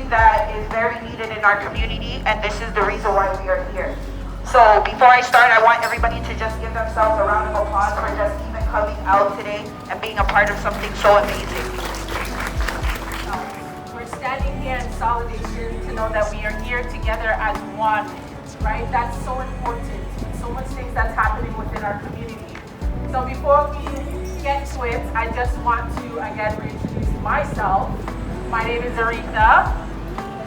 something that is very needed in our community, and this is the reason why we are here. So before I start, I want everybody to just give themselves a round of applause for just even coming out today and being a part of something so amazing. We're standing here in solidarity to know that we are here together as one, right? That's so important. So much things that's happening within our community. So before we get to it, I just want to again reintroduce myself. My name is Aretha.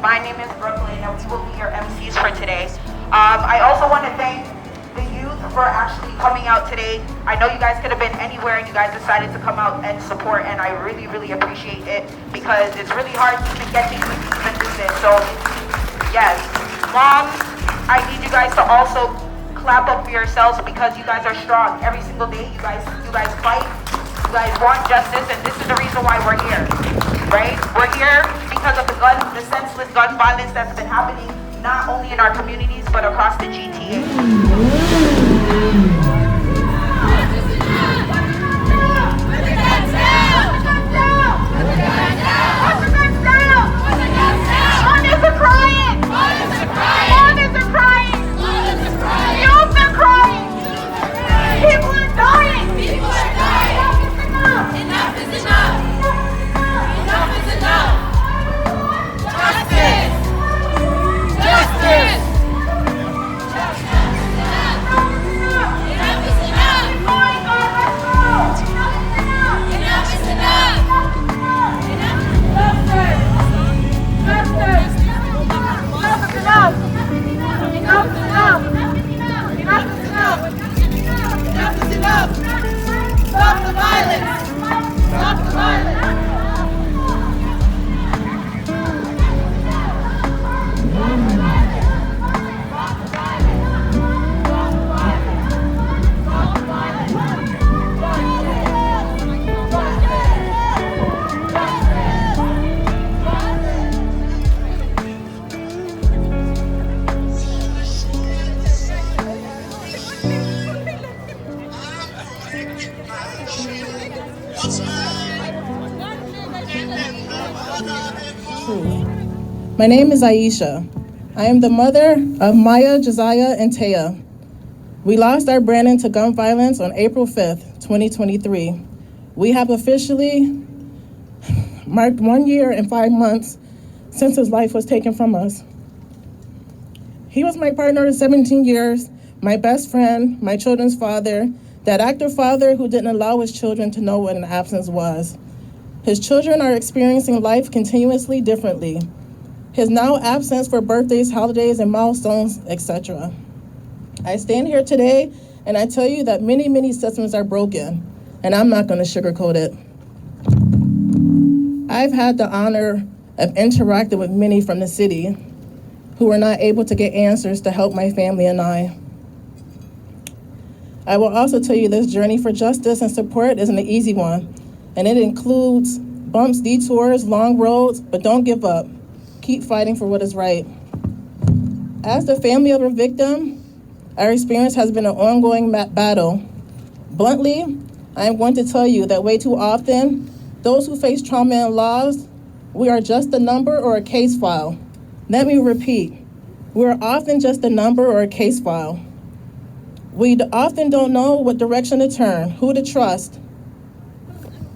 My name is Brooklyn, and we will be your MCs for today. I also want to thank the youth for actually coming out today. I know you guys could have been anywhere and you guys decided to come out and support, and I really, really appreciate it because it's really hard to even get the youth to even do this. So, yes. Moms, I need you guys to also clap up for yourselves because you guys are strong. Every single day, you guys fight. You guys want justice, and this is the reason why we're here, right? We're here because of the senseless gun violence that's been happening not only in our communities but across the GTA. My name is Aisha. I am the mother of Maya, Josiah, and Taya. We lost our Brandon to gun violence on April 5th, 2023. We have officially marked 1 year and 5 months since his life was taken from us. He was my partner in 17 years, my best friend, my children's father, that active father who didn't allow his children to know what an absence was. His children are experiencing life continuously differently. His now absence for birthdays, holidays, and milestones, etc. I stand here today and I tell you that many, many systems are broken, and I'm not going to sugarcoat it. I've had the honor of interacting with many from the city who were not able to get answers to help my family and I. I will also tell you this journey for justice and support isn't an easy one, and it includes bumps, detours, long roads, but don't give up. Keep fighting for what is right. As the family of a victim, our experience has been an ongoing battle. Bluntly, I am going to tell you that way too often, those who face trauma and loss, we are just a number or a case file. Let me repeat, we're often just a number or a case file. We often don't know what direction to turn, who to trust.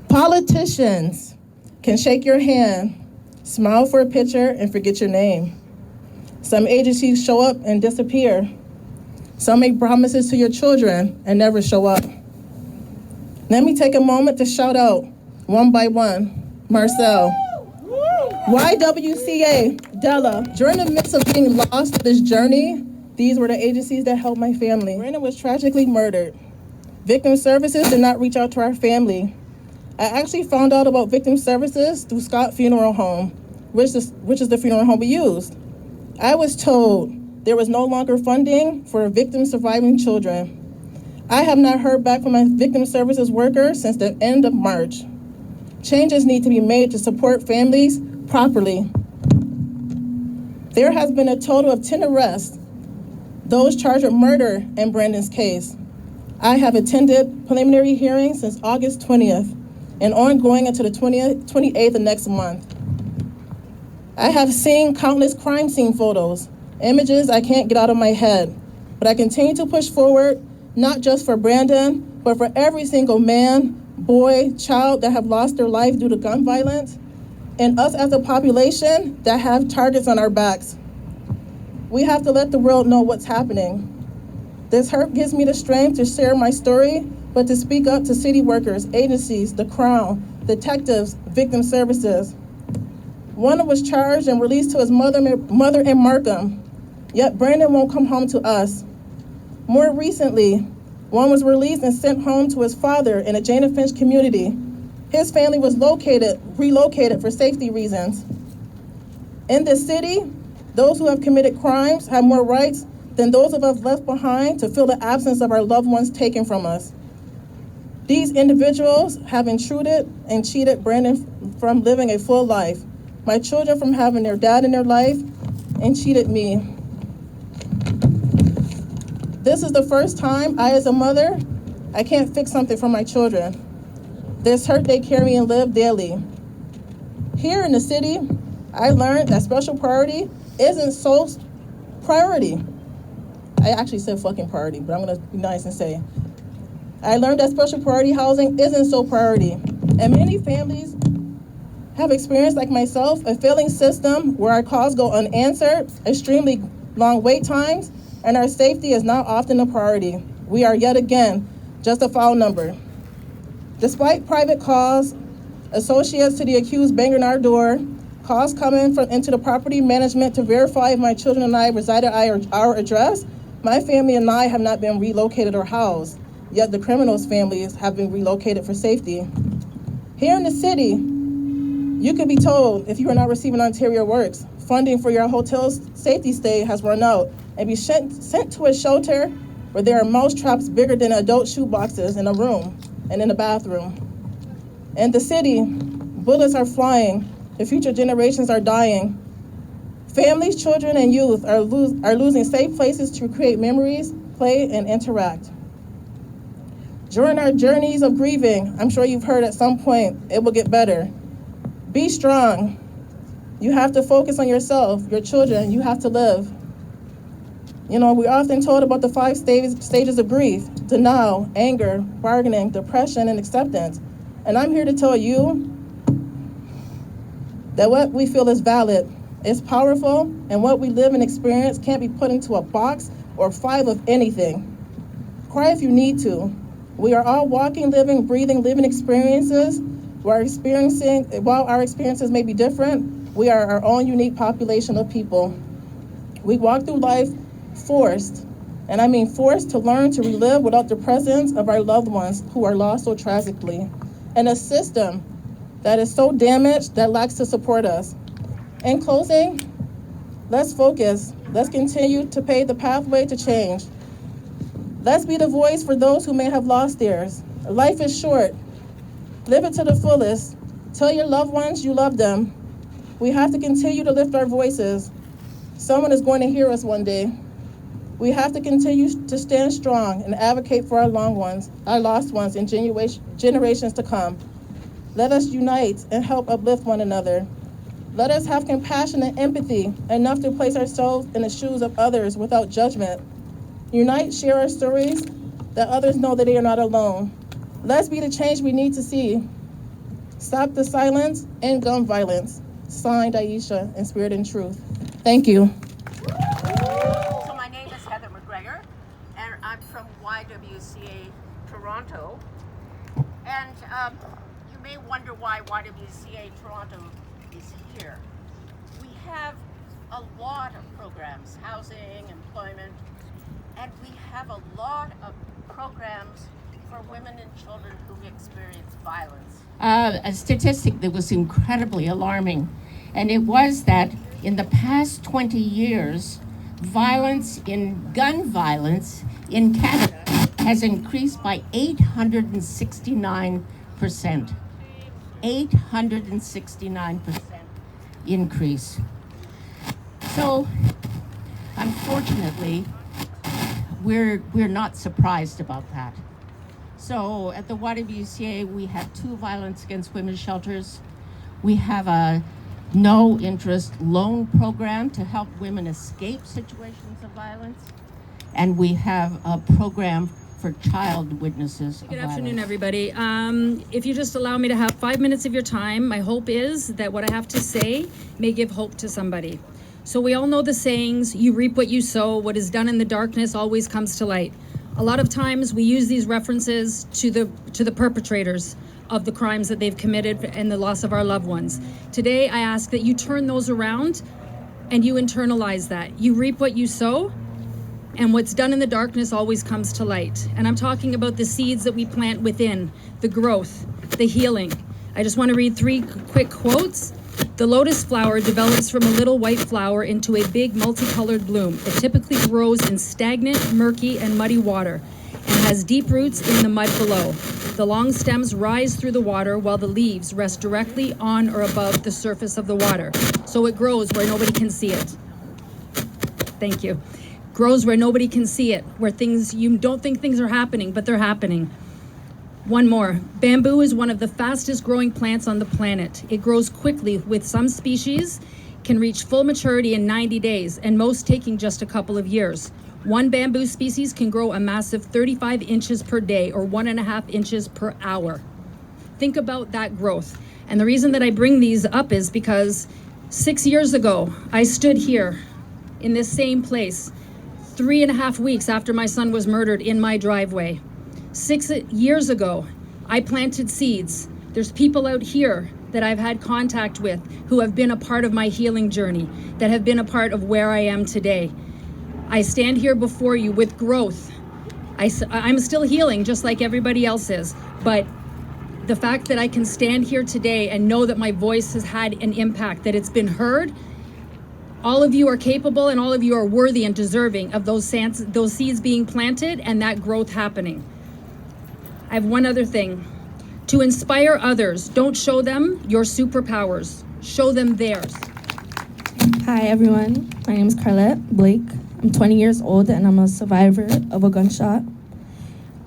Politicians can shake your hand, smile for a picture, and forget your name. Some agencies show up and disappear. Some make promises to your children and never show up. Let me take a moment to shout out, one by one, Marcel, YWCA, Della. During the midst of being lost to this journey, these were the agencies that helped my family. Brandon was tragically murdered. Victim Services did not reach out to our family. I actually found out about Victim Services through Scott Funeral Home, which is the funeral home we used. I was told there was no longer funding for victim surviving children. I have not heard back from my Victim Services workers since the end of March. Changes need to be made to support families properly. There has been a total of 10 arrests, those charged with murder in Brandon's case. I have attended preliminary hearings since August 20th and ongoing until the 28th of next month. I have seen countless crime scene photos, images I can't get out of my head, but I continue to push forward, not just for Brandon, but for every single man, boy, child that have lost their life due to gun violence, and us as a population that have targets on our backs. We have to let the world know what's happening. This hurt gives me the strength to share my story, but to speak up to city workers, agencies, the Crown, detectives, victim services. One was charged and released to his mother in Markham, yet Brandon won't come home to us. More recently, one was released and sent home to his father in a Jane and Finch community. His family was relocated for safety reasons. In this city, those who have committed crimes have more rights than those of us left behind to feel the absence of our loved ones taken from us. These individuals have intruded and cheated Brandon from living a full life, my children from having their dad in their life, and cheated me. This is the first time I, as a mother, I can't fix something for my children. This hurt they carry and live daily. Here in the city, I learned that special priority isn't so priority. I actually said fucking priority, but I'm gonna be nice and say, I learned that special priority housing isn't so priority. And many families have experienced, like myself, a failing system where our calls go unanswered, extremely long wait times, and our safety is not often a priority. We are yet again just a foul number. Despite private calls, associates to the accused banging our door, calls coming into the property management to verify if my children and I reside at our address, my family and I have not been relocated or housed, yet the criminals' families have been relocated for safety. Here in the city, you could be told if you are not receiving Ontario Works, funding for your hotel's safety stay has run out, and be sent to a shelter where there are mouse traps bigger than adult shoe boxes in a room and in a bathroom. In the city, bullets are flying, the future generations are dying. Families, children, and youth are losing safe places to create memories, play, and interact. During our journeys of grieving, I'm sure you've heard at some point, it will get better. Be strong. You have to focus on yourself, your children, you have to live. You know, we're often told about the 5 stages of grief: denial, anger, bargaining, depression, and acceptance. And I'm here to tell you that what we feel is valid, is powerful, and what we live and experience can't be put into a box or file of anything. Cry if you need to. We are all walking, living, breathing, living experiences. While our experiences may be different, we are our own unique population of people. We walk through life forced, and I mean forced to learn to relive without the presence of our loved ones who are lost so tragically, and a system that is so damaged that lacks to support us. In closing, let's focus. Let's continue to pave the pathway to change. Let's be the voice for those who may have lost theirs. Life is short. Live it to the fullest. Tell your loved ones you love them. We have to continue to lift our voices. Someone is going to hear us one day. We have to continue to stand strong and advocate for our lost ones, and generations to come. Let us unite and help uplift one another. Let us have compassion and empathy enough to place ourselves in the shoes of others without judgment. Unite, share our stories, that others know that they are not alone. Let's be the change we need to see. Stop the silence and gun violence. Signed, Aisha, in spirit and truth. Thank you. So my name is Heather McGregor, and I'm from YWCA Toronto. And you may wonder why YWCA Toronto is here. We have a lot of programs, housing, employment, and we have a lot of programs for women and children who experience violence. A statistic that was incredibly alarming, and it was that in the past 20 years, gun violence in Canada has increased by 869%. 869% increase. So, unfortunately, we're not surprised about that. So at the YWCA, we have 2 violence against women shelters. We have a no interest loan program to help women escape situations of violence. And we have a program for child witnesses of Good violence. afternoon, everybody. If you just allow me to have 5 minutes of your time, my hope is that what I have to say may give hope to somebody. So we all know the sayings, you reap what you sow, what is done in the darkness always comes to light. A lot of times we use these references to the perpetrators of the crimes that they've committed and the loss of our loved ones. Today, I ask that you turn those around and you internalize that. You reap what you sow, and what's done in the darkness always comes to light. And I'm talking about the seeds that we plant within, the growth, the healing. I just want to read 3 quick quotes. The lotus flower develops from a little white flower into a big multicolored bloom. It typically grows in stagnant, murky, and muddy water and has deep roots in the mud below. The long stems rise through the water while the leaves rest directly on or above the surface of the water. So it grows where nobody can see it. Thank you. Grows where nobody can see it, where things you don't think things are happening, but they're happening. One more. Bamboo is one of the fastest growing plants on the planet. It grows quickly, with some species can reach full maturity in 90 days, and most taking just a couple of years. One bamboo species can grow a massive 35 inches per day, or 1.5 inches per hour. Think about that growth. And the reason that I bring these up is because 6 years ago, I stood here in this same place 3.5 weeks after my son was murdered in my driveway. 6 years ago, I planted seeds. There's people out here that I've had contact with who have been a part of my healing journey, that have been a part of where I am today. I stand here before you with growth. I'm still healing just like everybody else is, but the fact that I can stand here today and know that my voice has had an impact, that it's been heard, all of you are capable and all of you are worthy and deserving of those seeds being planted and that growth happening. I have one other thing. To inspire others, don't show them your superpowers. Show them theirs. Hi everyone, my name is Carlette Blake. I'm 20 years old and I'm a survivor of a gunshot.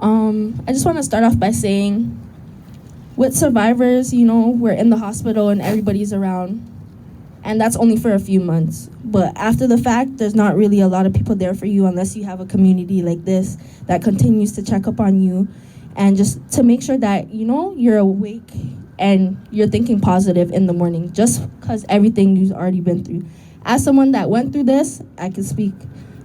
I just want to start off by saying, with survivors, we're in the hospital and everybody's around. And that's only for a few months. But after the fact, there's not really a lot of people there for you unless you have a community like this that continues to check up on you and just to make sure that, you're awake and you're thinking positive in the morning, just because everything you've already been through. As someone that went through this, I can speak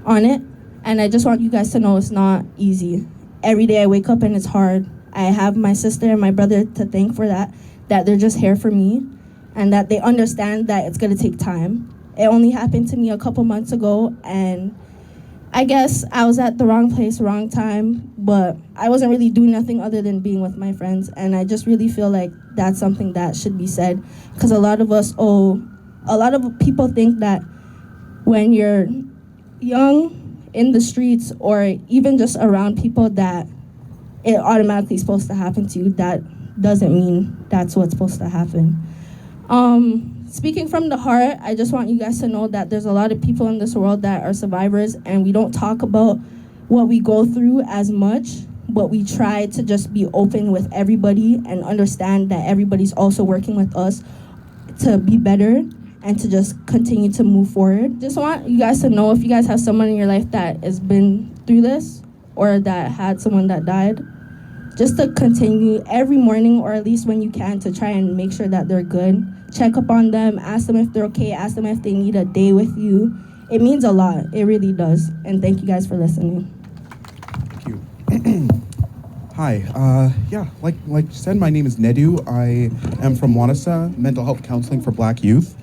on it. And I just want you guys to know it's not easy. Every day I wake up and it's hard. I have my sister and my brother to thank for that they're just here for me, and that they understand that it's gonna take time. It only happened to me a couple months ago, and I guess I was at the wrong place, wrong time, but I wasn't really doing nothing other than being with my friends, and I just really feel like that's something that should be said, because a lot of people think that when you're young in the streets or even just around people that it automatically supposed to happen to you. That doesn't mean that's what's supposed to happen. Speaking from the heart, I just want you guys to know that there's a lot of people in this world that are survivors, and we don't talk about what we go through as much, but we try to just be open with everybody and understand that everybody's also working with us to be better and to just continue to move forward. Just want you guys to know, if you guys have someone in your life that has been through this or that had someone that died, just to continue every morning, or at least when you can, to try and make sure that they're good. Check up on them, ask them if they're okay, ask them if they need a day with you. It means a lot, it really does. And thank you guys for listening. Thank you. Hi, like you said, my name is Nedu. I am from Wanasa, Mental Health Counseling for Black Youth.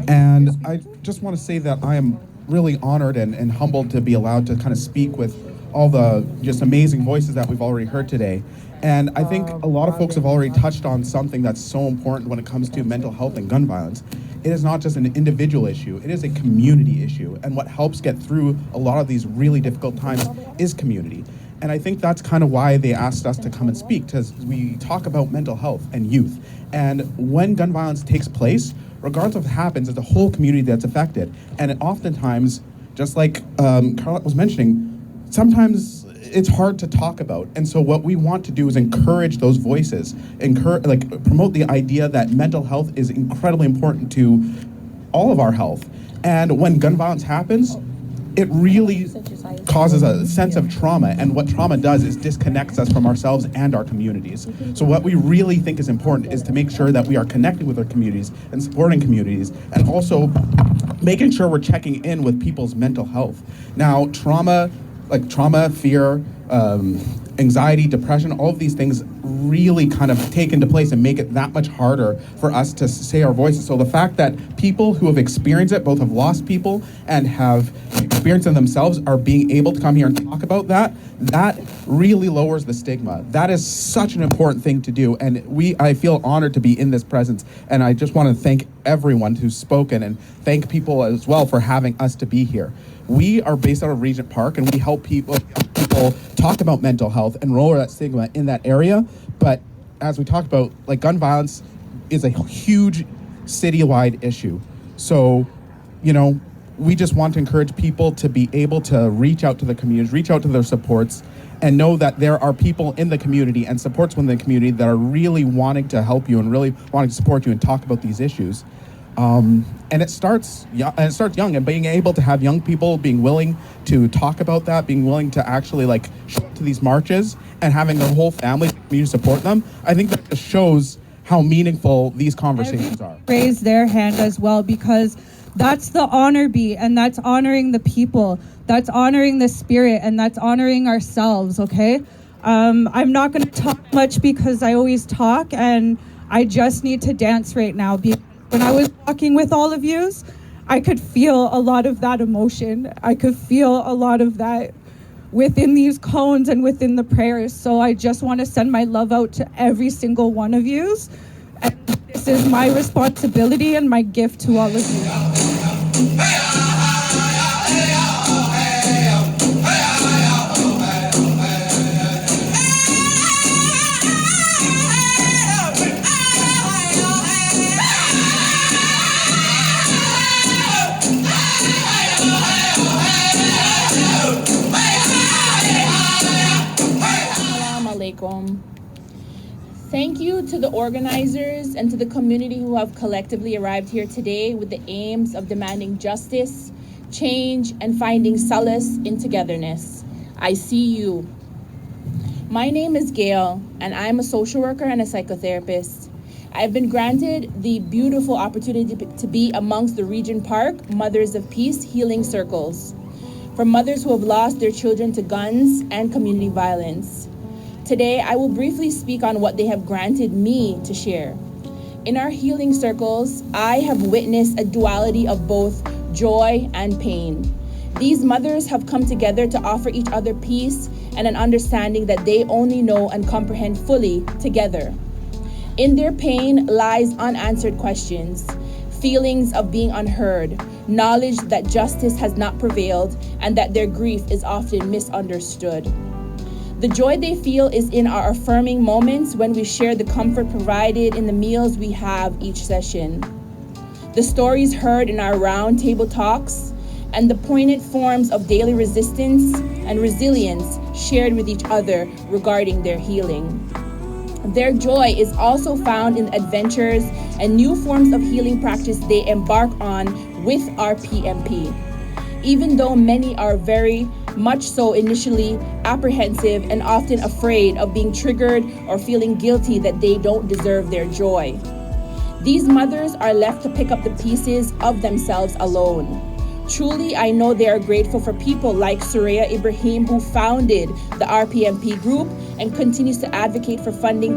And I just want to say that I am really honored and humbled to be allowed to kind of speak with all the just amazing voices that we've already heard today. And I think a lot of folks have already touched on something that's so important when it comes to mental health and gun violence. It is not just an individual issue, it is a community issue. And what helps get through a lot of these really difficult times is community. And I think that's kind of why they asked us to come and speak, because we talk about mental health and youth. And when gun violence takes place, regardless of what happens, it's a whole community that's affected. And it oftentimes, just like Carlette was mentioning, sometimes it's hard to talk about. And so what we want to do is encourage those voices, promote the idea that mental health is incredibly important to all of our health. And when gun violence happens, it really causes a sense of trauma, and what trauma does is disconnects us from ourselves and our communities. So what we really think is important is to make sure that we are connecting with our communities and supporting communities, and also making sure we're checking in with people's mental health. Now, trauma, fear, anxiety, depression, all of these things really kind of take into place and make it that much harder for us to say our voices. So the fact that people who have experienced it, both have lost people and have experienced it themselves, are being able to come here and talk about that really lowers the stigma. That is such an important thing to do, and I feel honored to be in this presence, and I just want to thank everyone who's spoken and thank people as well for having us to be here. We are based out of Regent Park, and we help people talk about mental health and lower that stigma in that area. But as we talked about, gun violence is a huge citywide issue. So, we just want to encourage people to be able to reach out to the communities, reach out to their supports, and know that there are people in the community and supports within the community that are really wanting to help you and really wanting to support you and talk about these issues. And it starts young, and being able to have young people being willing to talk about that, being willing to actually show up to these marches and having their whole family community support them. I think that just shows how meaningful these conversations are. Raise their hand as well, because that's the honor beat, and that's honoring the people, that's honoring the spirit, and that's honoring ourselves. Okay, I'm not going to talk much because I always talk, and I just need to dance right now. When I was walking with all of yous, I could feel a lot of that emotion. I could feel a lot of that within these cones and within the prayers. So I just want to send my love out to every single one of yous. And this is my responsibility and my gift to all of you. Thank you to the organizers and to the community who have collectively arrived here today with the aims of demanding justice, change, and finding solace in togetherness. I see you. My name is Gail, and I'm a social worker and a psychotherapist. I've been granted the beautiful opportunity to be amongst the Regent Park Mothers of Peace Healing Circles for mothers who have lost their children to guns and community violence. Today, I will briefly speak on what they have granted me to share. In our healing circles, I have witnessed a duality of both joy and pain. These mothers have come together to offer each other peace and an understanding that they only know and comprehend fully together. In their pain lies unanswered questions, feelings of being unheard, knowledge that justice has not prevailed, and that their grief is often misunderstood. The joy they feel is in our affirming moments when we share the comfort provided in the meals we have each session, the stories heard in our round table talks, and the poignant forms of daily resistance and resilience shared with each other regarding their healing. Their joy is also found in adventures and new forms of healing practice they embark on with our PMP. Even though many are very much so initially apprehensive and often afraid of being triggered or feeling guilty that they don't deserve their joy. These mothers are left to pick up the pieces of themselves alone. Truly, I know they are grateful for people like Suraya Ibrahim, who founded the RPMP group and continues to advocate for funding